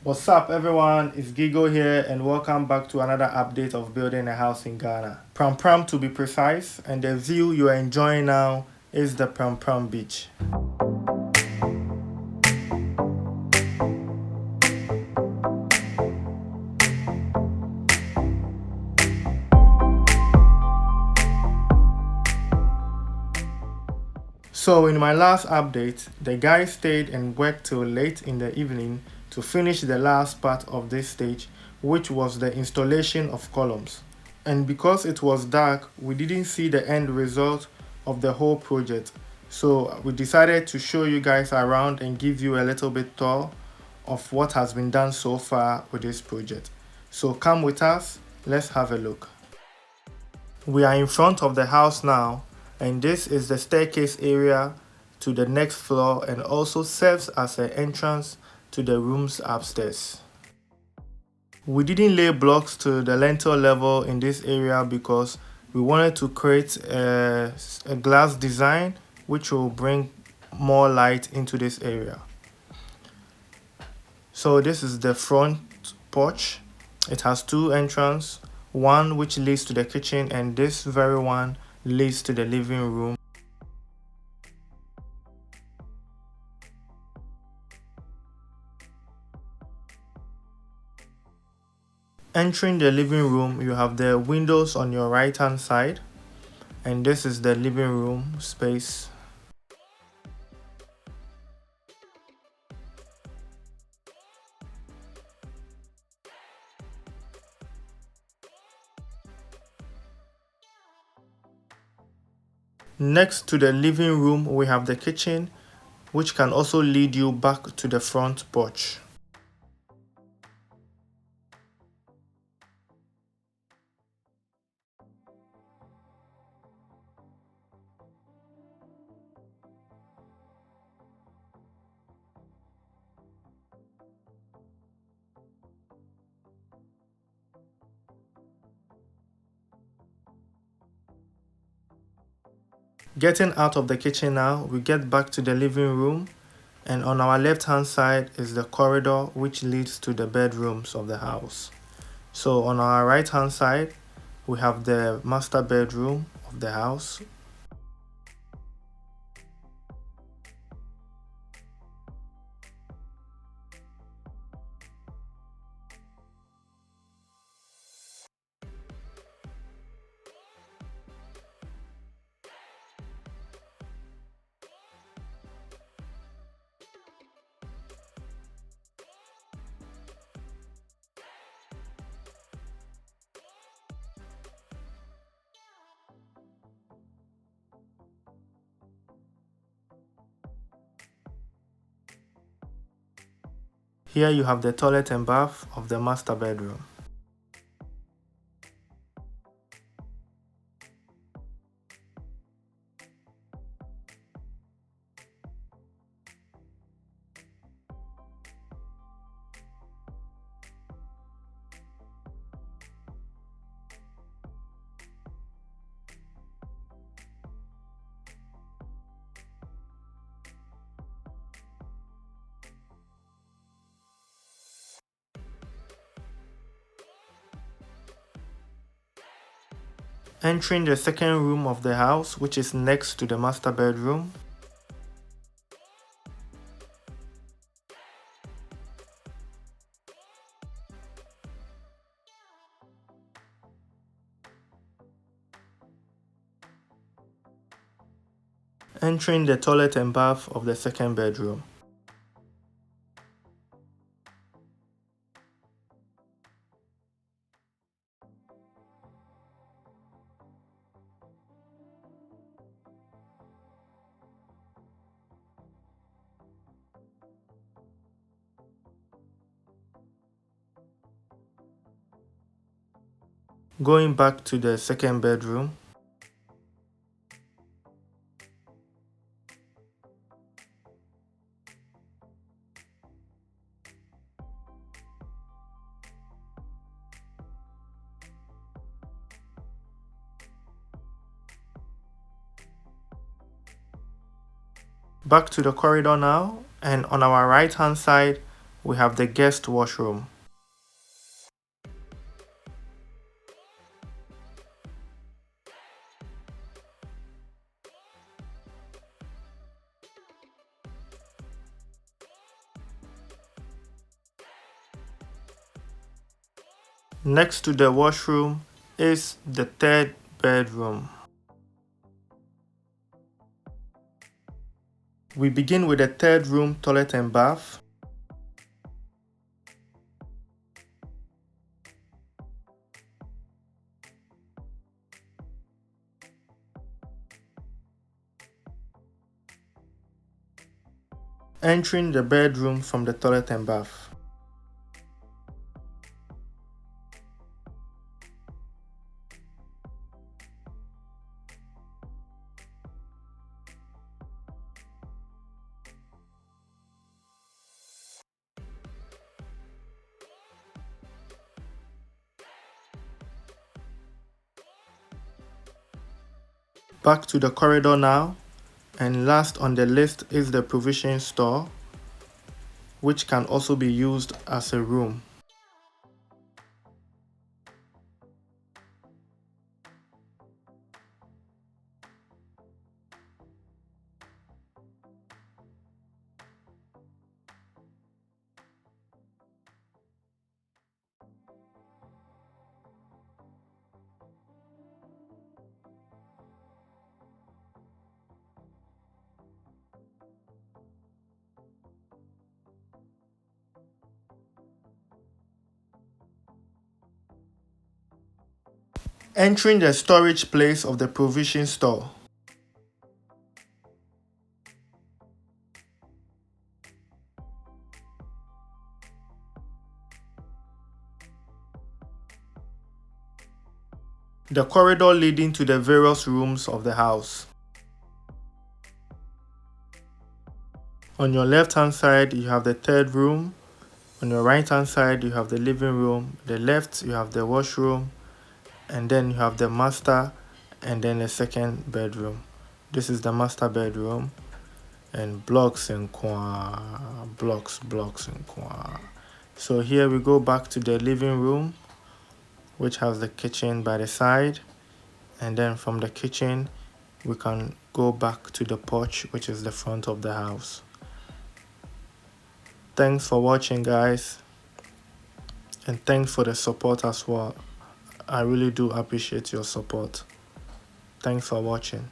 What's up, everyone? It's Gigo here, and welcome back to another update of building a house in Ghana. Pram Pram to be precise, and the view you are enjoying now is the Pram Pram beach. So, in my last update, the guys stayed and worked till late in the evening to finish the last part of this stage, which was the installation of columns. And because it was dark, we didn't see the end result of the whole project. So, we decided to show you guys around and give you a little bit tour of what has been done so far with this project. So, come with us, let's have a look. We are in front of the house now, and this is the staircase area to the next floor and also serves as an entrance to the rooms upstairs. We didn't lay blocks to the lintel level in this area because we wanted to create a glass design which will bring more light into this area. So this is the front porch. It has two entrances, one which leads to the kitchen and this very one leads to the living room. Entering the living room, you have the windows on your right hand side, and this is the living room space. Next to the living room, we have the kitchen, which can also lead you back to the front porch. Getting out of the kitchen now, we get back to the living room, and on our left hand side is the corridor which leads to the bedrooms of the house. So on our right hand side, we have the master bedroom of the house. Here you have the toilet and bath of the master bedroom. Entering the second room of the house, which is next to the master bedroom. Entering the toilet and bath of the second bedroom. Going back to the second bedroom. Back to the corridor now, and on our right hand side we have the guest washroom. Next to the washroom is the third bedroom. We begin with the third room, toilet and bath. Entering the bedroom from the toilet and bath. Back to the corridor now, and last on the list is the provision store, which can also be used as a room. Entering the storage place of the provision store. The corridor leading to the various rooms of the house. On your left hand side you have the third room, on your right hand side you have the living room, the left you have the washroom, and then you have the master and then the second bedroom. This is the master bedroom, and blocks and blocks and So here we go back to the living room, which has the kitchen by the side, and then from the kitchen we can go back to the porch, which is the front of the house. Thanks for watching, guys, and thanks for the support as well. I really do appreciate your support. Thanks for watching.